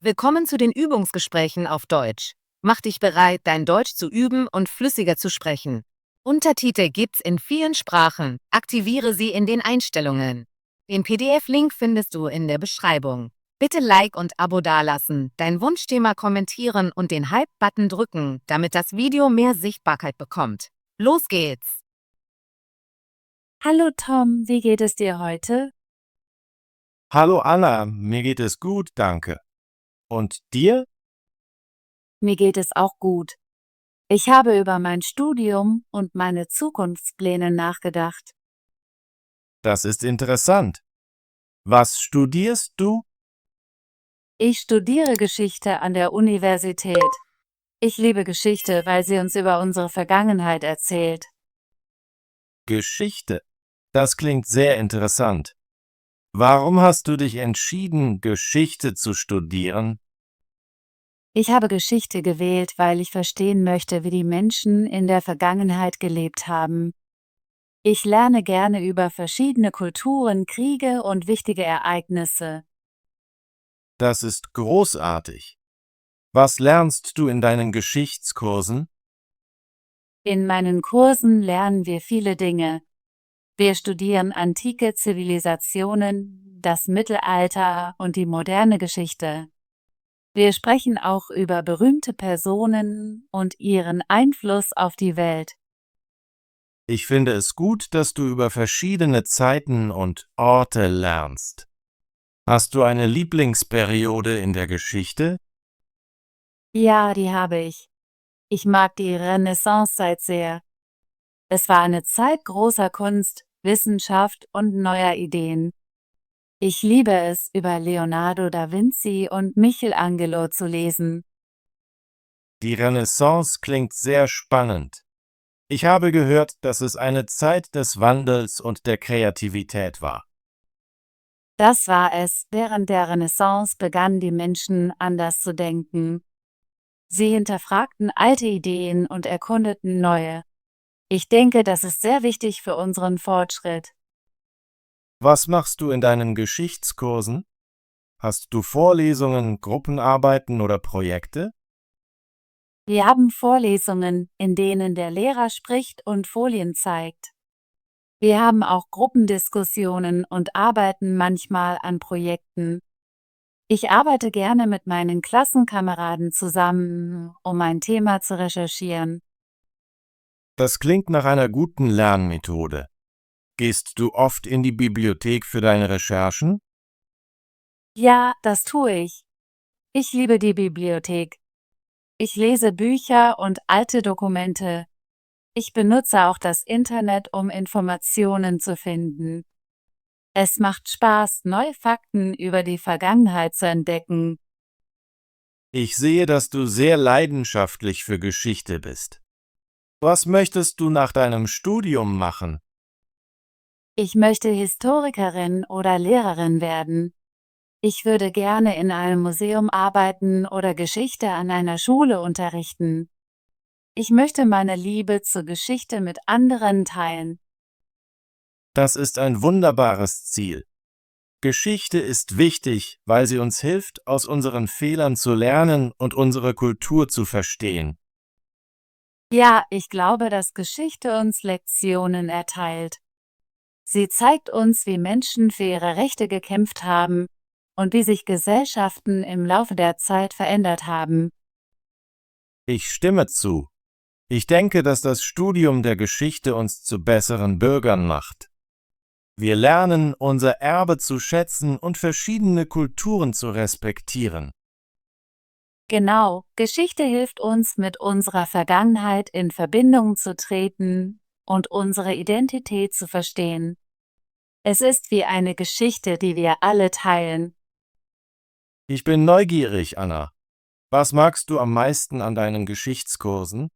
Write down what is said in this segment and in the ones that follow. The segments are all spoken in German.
Willkommen zu den Übungsgesprächen auf Deutsch. Mach dich bereit, dein Deutsch zu üben und flüssiger zu sprechen. Untertitel gibt's in vielen Sprachen. Aktiviere sie in den Einstellungen. Den PDF-Link findest du in der Beschreibung. Bitte Like und Abo dalassen, dein Wunschthema kommentieren und den Hype-Button drücken, damit das Video mehr Sichtbarkeit bekommt. Los geht's! Hallo Tom, wie geht es dir heute? Hallo Anna, mir geht es gut, danke. Und dir? Mir geht es auch gut. Ich habe über mein Studium und meine Zukunftspläne nachgedacht. Das ist interessant. Was studierst du? Ich studiere Geschichte an der Universität. Ich liebe Geschichte, weil sie uns über unsere Vergangenheit erzählt. Geschichte. Das klingt sehr interessant. Warum hast du dich entschieden, Geschichte zu studieren? Ich habe Geschichte gewählt, weil ich verstehen möchte, wie die Menschen in der Vergangenheit gelebt haben. Ich lerne gerne über verschiedene Kulturen, Kriege und wichtige Ereignisse. Das ist großartig. Was lernst du in deinen Geschichtskursen? In meinen Kursen lernen wir viele Dinge. Wir studieren antike Zivilisationen, das Mittelalter und die moderne Geschichte. Wir sprechen auch über berühmte Personen und ihren Einfluss auf die Welt. Ich finde es gut, dass du über verschiedene Zeiten und Orte lernst. Hast du eine Lieblingsperiode in der Geschichte? Ja, die habe ich. Ich mag die Renaissancezeit sehr. Es war eine Zeit großer Kunst, Wissenschaft und neuer Ideen. Ich liebe es, über Leonardo da Vinci und Michelangelo zu lesen. Die Renaissance klingt sehr spannend. Ich habe gehört, dass es eine Zeit des Wandels und der Kreativität war. Das war es. Während der Renaissance begannen die Menschen anders zu denken. Sie hinterfragten alte Ideen und erkundeten neue. Ich denke, das ist sehr wichtig für unseren Fortschritt. Was machst du in deinen Geschichtskursen? Hast du Vorlesungen, Gruppenarbeiten oder Projekte? Wir haben Vorlesungen, in denen der Lehrer spricht und Folien zeigt. Wir haben auch Gruppendiskussionen und arbeiten manchmal an Projekten. Ich arbeite gerne mit meinen Klassenkameraden zusammen, um ein Thema zu recherchieren. Das klingt nach einer guten Lernmethode. Gehst du oft in die Bibliothek für deine Recherchen? Ja, das tue ich. Ich liebe die Bibliothek. Ich lese Bücher und alte Dokumente. Ich benutze auch das Internet, um Informationen zu finden. Es macht Spaß, neue Fakten über die Vergangenheit zu entdecken. Ich sehe, dass du sehr leidenschaftlich für Geschichte bist. Was möchtest du nach deinem Studium machen? Ich möchte Historikerin oder Lehrerin werden. Ich würde gerne in einem Museum arbeiten oder Geschichte an einer Schule unterrichten. Ich möchte meine Liebe zur Geschichte mit anderen teilen. Das ist ein wunderbares Ziel. Geschichte ist wichtig, weil sie uns hilft, aus unseren Fehlern zu lernen und unsere Kultur zu verstehen. Ja, ich glaube, dass Geschichte uns Lektionen erteilt. Sie zeigt uns, wie Menschen für ihre Rechte gekämpft haben und wie sich Gesellschaften im Laufe der Zeit verändert haben. Ich stimme zu. Ich denke, dass das Studium der Geschichte uns zu besseren Bürgern macht. Wir lernen, unser Erbe zu schätzen und verschiedene Kulturen zu respektieren. Genau, Geschichte hilft uns, mit unserer Vergangenheit in Verbindung zu treten und unsere Identität zu verstehen. Es ist wie eine Geschichte, die wir alle teilen. Ich bin neugierig, Anna. Was magst du am meisten an deinen Geschichtskursen?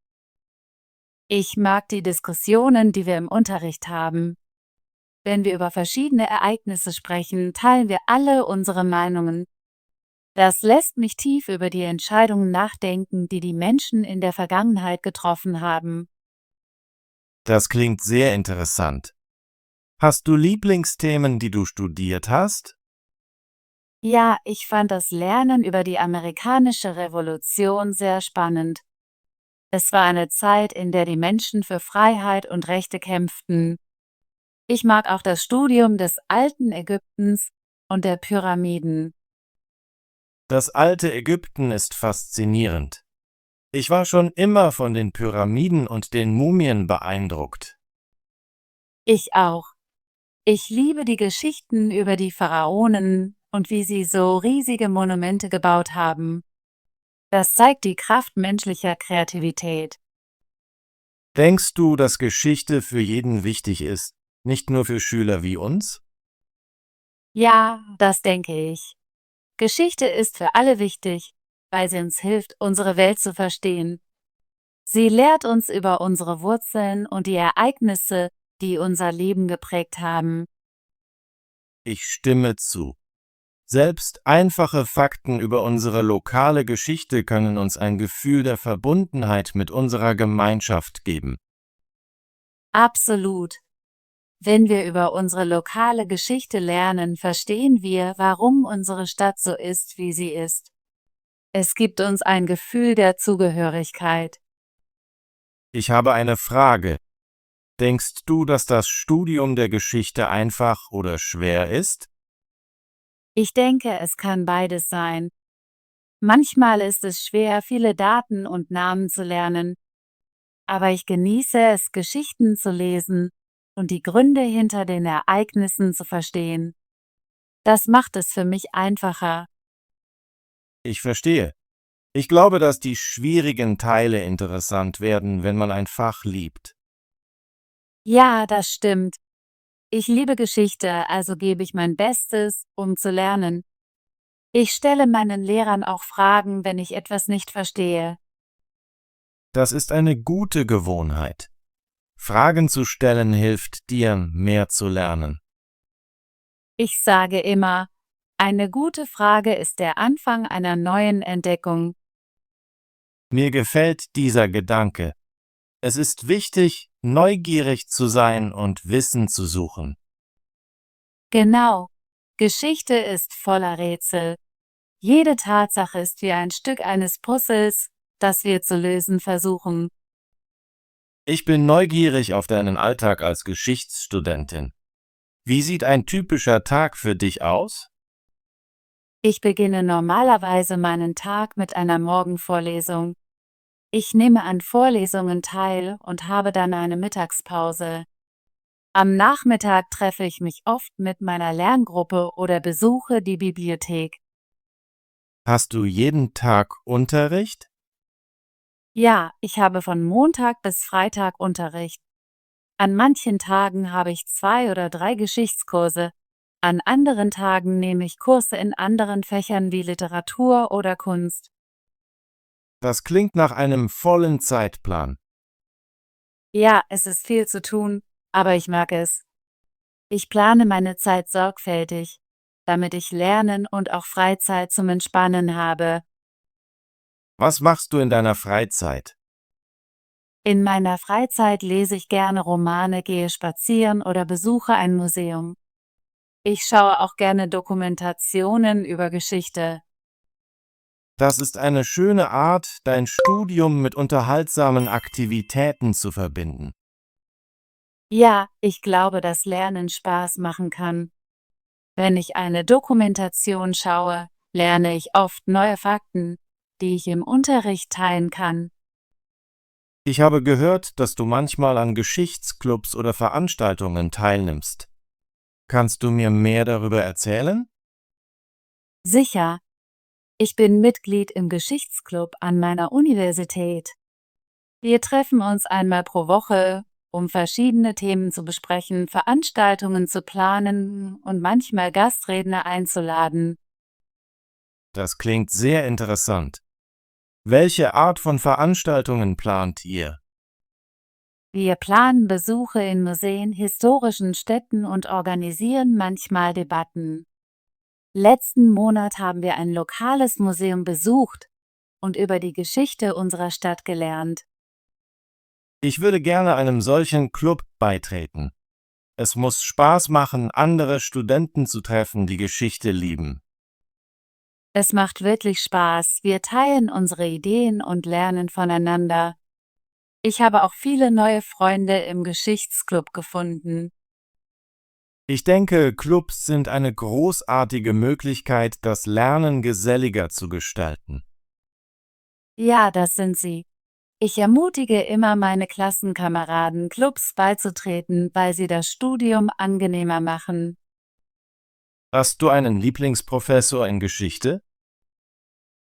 Ich mag die Diskussionen, die wir im Unterricht haben. Wenn wir über verschiedene Ereignisse sprechen, teilen wir alle unsere Meinungen. Das lässt mich tief über die Entscheidungen nachdenken, die die Menschen in der Vergangenheit getroffen haben. Das klingt sehr interessant. Hast du Lieblingsthemen, die du studiert hast? Ja, ich fand das Lernen über die amerikanische Revolution sehr spannend. Es war eine Zeit, in der die Menschen für Freiheit und Rechte kämpften. Ich mag auch das Studium des alten Ägyptens und der Pyramiden. Das alte Ägypten ist faszinierend. Ich war schon immer von den Pyramiden und den Mumien beeindruckt. Ich auch. Ich liebe die Geschichten über die Pharaonen und wie sie so riesige Monumente gebaut haben. Das zeigt die Kraft menschlicher Kreativität. Denkst du, dass Geschichte für jeden wichtig ist, nicht nur für Schüler wie uns? Ja, das denke ich. Geschichte ist für alle wichtig, weil sie uns hilft, unsere Welt zu verstehen. Sie lehrt uns über unsere Wurzeln und die Ereignisse, die unser Leben geprägt haben. Ich stimme zu. Selbst einfache Fakten über unsere lokale Geschichte können uns ein Gefühl der Verbundenheit mit unserer Gemeinschaft geben. Absolut. Wenn wir über unsere lokale Geschichte lernen, verstehen wir, warum unsere Stadt so ist, wie sie ist. Es gibt uns ein Gefühl der Zugehörigkeit. Ich habe eine Frage. Denkst du, dass das Studium der Geschichte einfach oder schwer ist? Ich denke, es kann beides sein. Manchmal ist es schwer, viele Daten und Namen zu lernen, aber ich genieße es, Geschichten zu lesen und die Gründe hinter den Ereignissen zu verstehen. Das macht es für mich einfacher. Ich verstehe. Ich glaube, dass die schwierigen Teile interessant werden, wenn man ein Fach liebt. Ja, das stimmt. Ich liebe Geschichte, also gebe ich mein Bestes, um zu lernen. Ich stelle meinen Lehrern auch Fragen, wenn ich etwas nicht verstehe. Das ist eine gute Gewohnheit. Fragen zu stellen hilft dir, mehr zu lernen. Ich sage immer, eine gute Frage ist der Anfang einer neuen Entdeckung. Mir gefällt dieser Gedanke. Es ist wichtig, neugierig zu sein und Wissen zu suchen. Genau. Geschichte ist voller Rätsel. Jede Tatsache ist wie ein Stück eines Puzzles, das wir zu lösen versuchen. Ich bin neugierig auf deinen Alltag als Geschichtsstudentin. Wie sieht ein typischer Tag für dich aus? Ich beginne normalerweise meinen Tag mit einer Morgenvorlesung. Ich nehme an Vorlesungen teil und habe dann eine Mittagspause. Am Nachmittag treffe ich mich oft mit meiner Lerngruppe oder besuche die Bibliothek. Hast du jeden Tag Unterricht? Ja, ich habe von Montag bis Freitag Unterricht. An manchen Tagen habe ich 2 oder 3 Geschichtskurse. An anderen Tagen nehme ich Kurse in anderen Fächern wie Literatur oder Kunst. Das klingt nach einem vollen Zeitplan. Ja, es ist viel zu tun, aber ich mag es. Ich plane meine Zeit sorgfältig, damit ich Lernen und auch Freizeit zum Entspannen habe. Was machst du in deiner Freizeit? In meiner Freizeit lese ich gerne Romane, gehe spazieren oder besuche ein Museum. Ich schaue auch gerne Dokumentationen über Geschichte. Das ist eine schöne Art, dein Studium mit unterhaltsamen Aktivitäten zu verbinden. Ja, ich glaube, dass Lernen Spaß machen kann. Wenn ich eine Dokumentation schaue, lerne ich oft neue Fakten, die ich im Unterricht teilen kann. Ich habe gehört, dass du manchmal an Geschichtsclubs oder Veranstaltungen teilnimmst. Kannst du mir mehr darüber erzählen? Sicher, ich bin Mitglied im Geschichtsclub an meiner Universität. Wir treffen uns einmal pro Woche, um verschiedene Themen zu besprechen, Veranstaltungen zu planen und manchmal Gastredner einzuladen. Das klingt sehr interessant. Welche Art von Veranstaltungen plant ihr? Wir planen Besuche in Museen, historischen Städten und organisieren manchmal Debatten. Letzten Monat haben wir ein lokales Museum besucht und über die Geschichte unserer Stadt gelernt. Ich würde gerne einem solchen Club beitreten. Es muss Spaß machen, andere Studenten zu treffen, die Geschichte lieben. Es macht wirklich Spaß, wir teilen unsere Ideen und lernen voneinander. Ich habe auch viele neue Freunde im Geschichtsclub gefunden. Ich denke, Clubs sind eine großartige Möglichkeit, das Lernen geselliger zu gestalten. Ja, das sind sie. Ich ermutige immer meine Klassenkameraden, Clubs beizutreten, weil sie das Studium angenehmer machen. Hast du einen Lieblingsprofessor in Geschichte?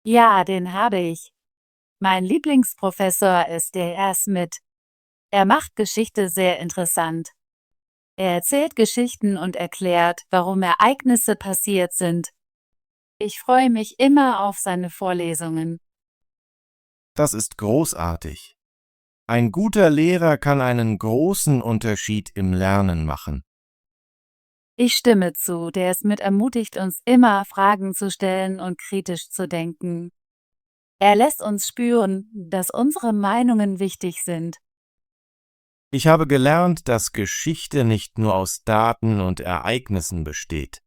Ja, den habe ich. Mein Lieblingsprofessor ist der Herr Smith. Er macht Geschichte sehr interessant. Er erzählt Geschichten und erklärt, warum Ereignisse passiert sind. Ich freue mich immer auf seine Vorlesungen. Das ist großartig. Ein guter Lehrer kann einen großen Unterschied im Lernen machen. Ich stimme zu, der Smith ermutigt uns immer, Fragen zu stellen und kritisch zu denken. Er lässt uns spüren, dass unsere Meinungen wichtig sind. Ich habe gelernt, dass Geschichte nicht nur aus Daten und Ereignissen besteht.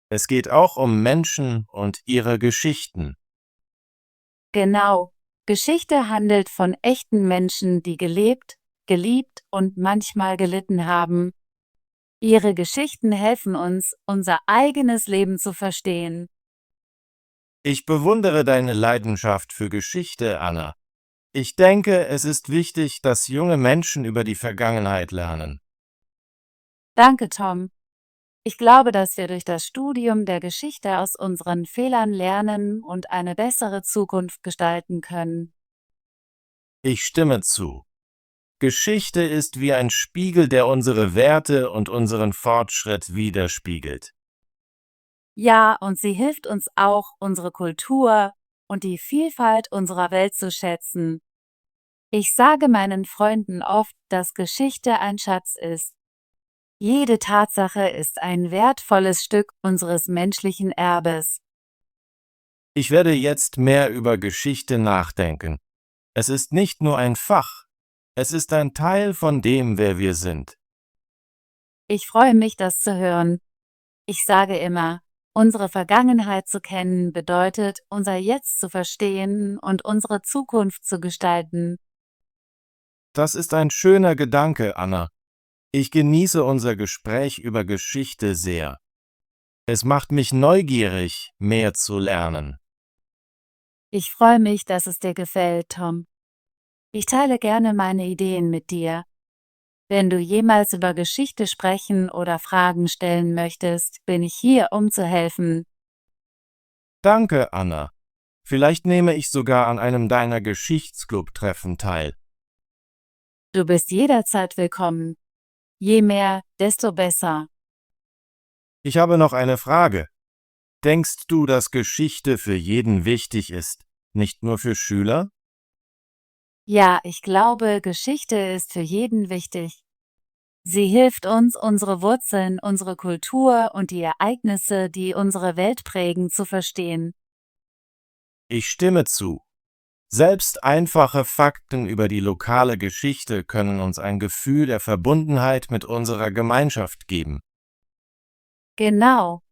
Es geht auch um Menschen und ihre Geschichten. Genau. Geschichte handelt von echten Menschen, die gelebt, geliebt und manchmal gelitten haben. Ihre Geschichten helfen uns, unser eigenes Leben zu verstehen. Ich bewundere deine Leidenschaft für Geschichte, Anna. Ich denke, es ist wichtig, dass junge Menschen über die Vergangenheit lernen. Danke, Tom. Ich glaube, dass wir durch das Studium der Geschichte aus unseren Fehlern lernen und eine bessere Zukunft gestalten können. Ich stimme zu. Geschichte ist wie ein Spiegel, der unsere Werte und unseren Fortschritt widerspiegelt. Ja, und sie hilft uns auch, unsere Kultur und die Vielfalt unserer Welt zu schätzen. Ich sage meinen Freunden oft, dass Geschichte ein Schatz ist. Jede Tatsache ist ein wertvolles Stück unseres menschlichen Erbes. Ich werde jetzt mehr über Geschichte nachdenken. Es ist nicht nur ein Fach, es ist ein Teil von dem, wer wir sind. Ich freue mich, das zu hören. Ich sage immer, unsere Vergangenheit zu kennen bedeutet, unser Jetzt zu verstehen und unsere Zukunft zu gestalten. Das ist ein schöner Gedanke, Anna. Ich genieße unser Gespräch über Geschichte sehr. Es macht mich neugierig, mehr zu lernen. Ich freue mich, dass es dir gefällt, Tom. Ich teile gerne meine Ideen mit dir. Wenn du jemals über Geschichte sprechen oder Fragen stellen möchtest, bin ich hier, um zu helfen. Danke, Anna. Vielleicht nehme ich sogar an einem deiner Geschichtsclub-Treffen teil. Du bist jederzeit willkommen. Je mehr, desto besser. Ich habe noch eine Frage. Denkst du, dass Geschichte für jeden wichtig ist, nicht nur für Schüler? Ja, ich glaube, Geschichte ist für jeden wichtig. Sie hilft uns, unsere Wurzeln, unsere Kultur und die Ereignisse, die unsere Welt prägen, zu verstehen. Ich stimme zu. Selbst einfache Fakten über die lokale Geschichte können uns ein Gefühl der Verbundenheit mit unserer Gemeinschaft geben. Genau.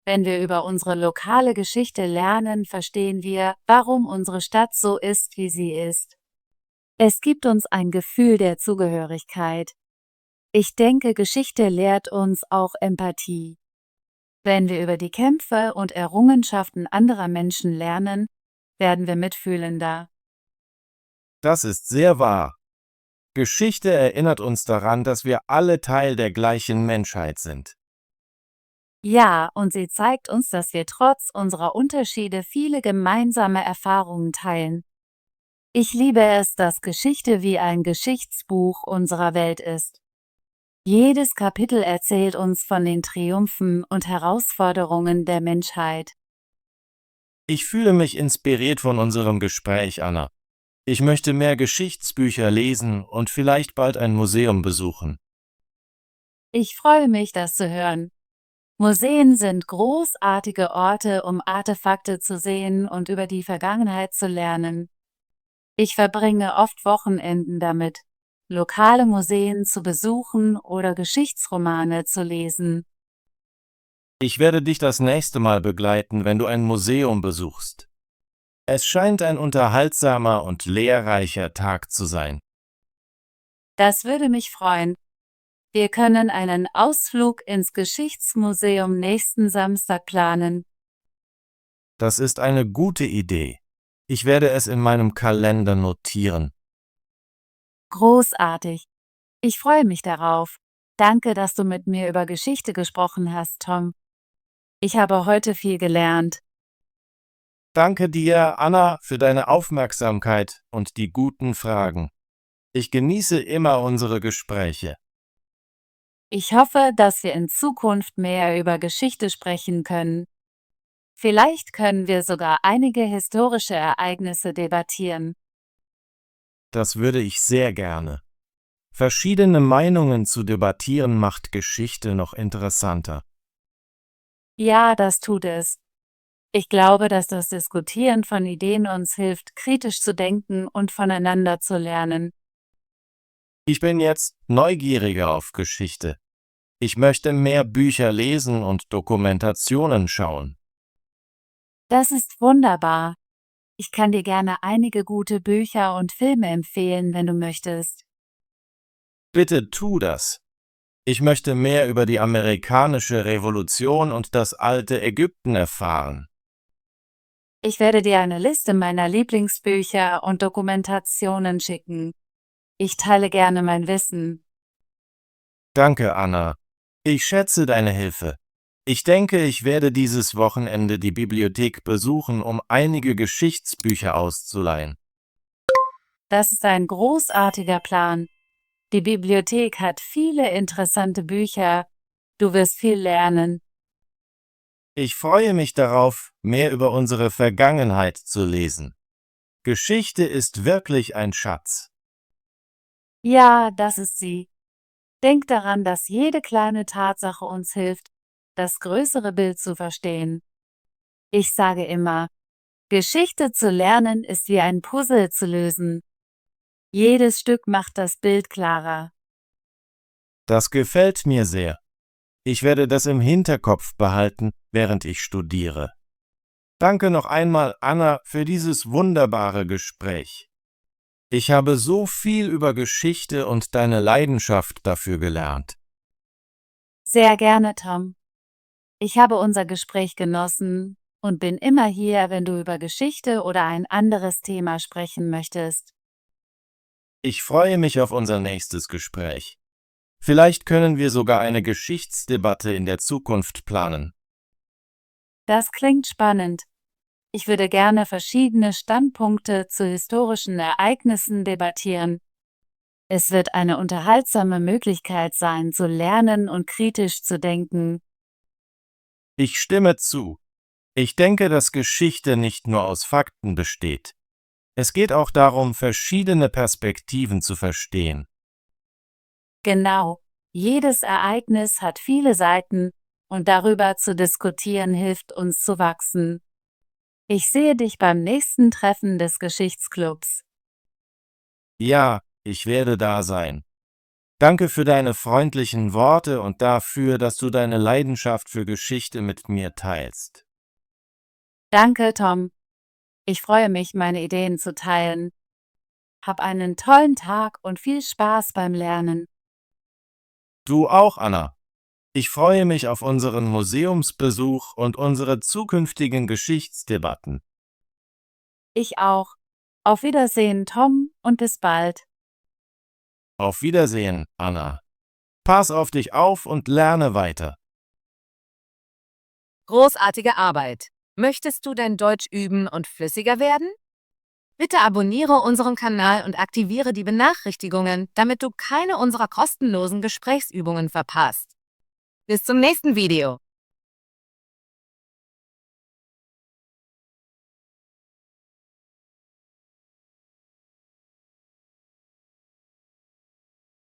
Wenn wir über unsere lokale Geschichte lernen, verstehen wir, warum unsere Stadt so ist, wie sie ist. Es gibt uns ein Gefühl der Zugehörigkeit. Ich denke, Geschichte lehrt uns auch Empathie. Wenn wir über die Kämpfe und Errungenschaften anderer Menschen lernen, werden wir mitfühlender. Das ist sehr wahr. Geschichte erinnert uns daran, dass wir alle Teil der gleichen Menschheit sind. Ja, und sie zeigt uns, dass wir trotz unserer Unterschiede viele gemeinsame Erfahrungen teilen. Ich liebe es, dass Geschichte wie ein Geschichtsbuch unserer Welt ist. Jedes Kapitel erzählt uns von den Triumphen und Herausforderungen der Menschheit. Ich fühle mich inspiriert von unserem Gespräch, Anna. Ich möchte mehr Geschichtsbücher lesen und vielleicht bald ein Museum besuchen. Ich freue mich, das zu hören. Museen sind großartige Orte, um Artefakte zu sehen und über die Vergangenheit zu lernen. Ich verbringe oft Wochenenden damit, lokale Museen zu besuchen oder Geschichtsromane zu lesen. Ich werde dich das nächste Mal begleiten, wenn du ein Museum besuchst. Es scheint ein unterhaltsamer und lehrreicher Tag zu sein. Das würde mich freuen. Wir können einen Ausflug ins Geschichtsmuseum nächsten Samstag planen. Das ist eine gute Idee. Ich werde es in meinem Kalender notieren. Großartig. Ich freue mich darauf. Danke, dass du mit mir über Geschichte gesprochen hast, Tom. Ich habe heute viel gelernt. Danke dir, Anna, für deine Aufmerksamkeit und die guten Fragen. Ich genieße immer unsere Gespräche. Ich hoffe, dass wir in Zukunft mehr über Geschichte sprechen können. Vielleicht können wir sogar einige historische Ereignisse debattieren. Das würde ich sehr gerne. Verschiedene Meinungen zu debattieren macht Geschichte noch interessanter. Ja, das tut es. Ich glaube, dass das Diskutieren von Ideen uns hilft, kritisch zu denken und voneinander zu lernen. Ich bin jetzt neugieriger auf Geschichte. Ich möchte mehr Bücher lesen und Dokumentationen schauen. Das ist wunderbar. Ich kann dir gerne einige gute Bücher und Filme empfehlen, wenn du möchtest. Bitte tu das. Ich möchte mehr über die amerikanische Revolution und das alte Ägypten erfahren. Ich werde dir eine Liste meiner Lieblingsbücher und Dokumentationen schicken. Ich teile gerne mein Wissen. Danke, Anna. Ich schätze deine Hilfe. Ich denke, ich werde dieses Wochenende die Bibliothek besuchen, um einige Geschichtsbücher auszuleihen. Das ist ein großartiger Plan. Die Bibliothek hat viele interessante Bücher. Du wirst viel lernen. Ich freue mich darauf, mehr über unsere Vergangenheit zu lesen. Geschichte ist wirklich ein Schatz. Ja, das ist sie. Denk daran, dass jede kleine Tatsache uns hilft, das größere Bild zu verstehen. Ich sage immer, Geschichte zu lernen ist wie ein Puzzle zu lösen. Jedes Stück macht das Bild klarer. Das gefällt mir sehr. Ich werde das im Hinterkopf behalten, während ich studiere. Danke noch einmal, Anna, für dieses wunderbare Gespräch. Ich habe so viel über Geschichte und deine Leidenschaft dafür gelernt. Sehr gerne, Tom. Ich habe unser Gespräch genossen und bin immer hier, wenn du über Geschichte oder ein anderes Thema sprechen möchtest. Ich freue mich auf unser nächstes Gespräch. Vielleicht können wir sogar eine Geschichtsdebatte in der Zukunft planen. Das klingt spannend. Ich würde gerne verschiedene Standpunkte zu historischen Ereignissen debattieren. Es wird eine unterhaltsame Möglichkeit sein, zu lernen und kritisch zu denken. Ich stimme zu. Ich denke, dass Geschichte nicht nur aus Fakten besteht. Es geht auch darum, verschiedene Perspektiven zu verstehen. Genau. Jedes Ereignis hat viele Seiten und darüber zu diskutieren hilft uns zu wachsen. Ich sehe dich beim nächsten Treffen des Geschichtsclubs. Ja, ich werde da sein. Danke für deine freundlichen Worte und dafür, dass du deine Leidenschaft für Geschichte mit mir teilst. Danke, Tom. Ich freue mich, meine Ideen zu teilen. Hab einen tollen Tag und viel Spaß beim Lernen. Du auch, Anna. Ich freue mich auf unseren Museumsbesuch und unsere zukünftigen Geschichtsdebatten. Ich auch. Auf Wiedersehen, Tom, und bis bald. Auf Wiedersehen, Anna. Pass auf dich auf und lerne weiter. Großartige Arbeit. Möchtest du dein Deutsch üben und flüssiger werden? Bitte abonniere unseren Kanal und aktiviere die Benachrichtigungen, damit du keine unserer kostenlosen Gesprächsübungen verpasst. Bis zum nächsten Video.